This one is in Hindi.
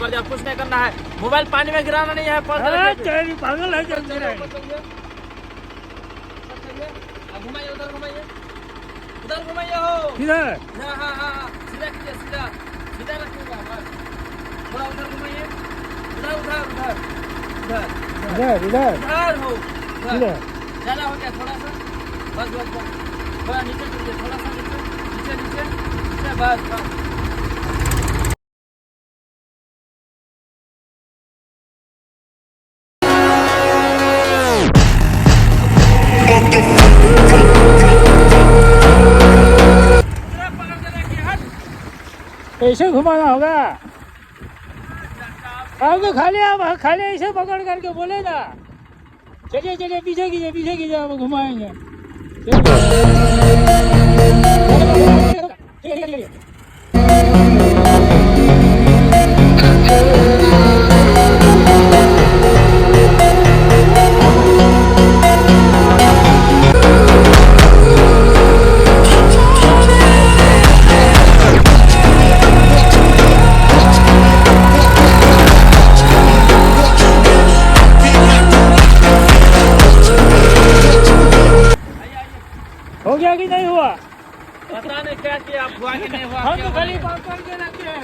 कुछ नहीं करना है, मोबाइल पानी में गिराना नहीं है। पागल है घुमाइए, उधर घुमाइए, उधर घुमाइए हो। किधर? हाँ हाँ हाँ, सीधा कीजिए, सीधा सीधा रखिएगा बस। थोड़ा उधर घुमाइए, उधर उधर उधर इधर इधर उधर हो, इधर। ज़्यादा हो गया, थोड़ा सा बस बस बस, थोड़ा नीचे कीजिए, थोड़ा सा नीचे नीचे नीचे नीचे, बस बस। ऐसे घुमाना होगा। अब तो खाली आप खाली ऐसे पकड़ करके बोले ना, चलिए चलिए पीछे कीजिए अब घुमाएंगे। हो गया कि नहीं हुआ? पता नहीं क्या किया, आप हुआ कि नहीं हुआ। हम तो खाली पकड़ के रखे हैं।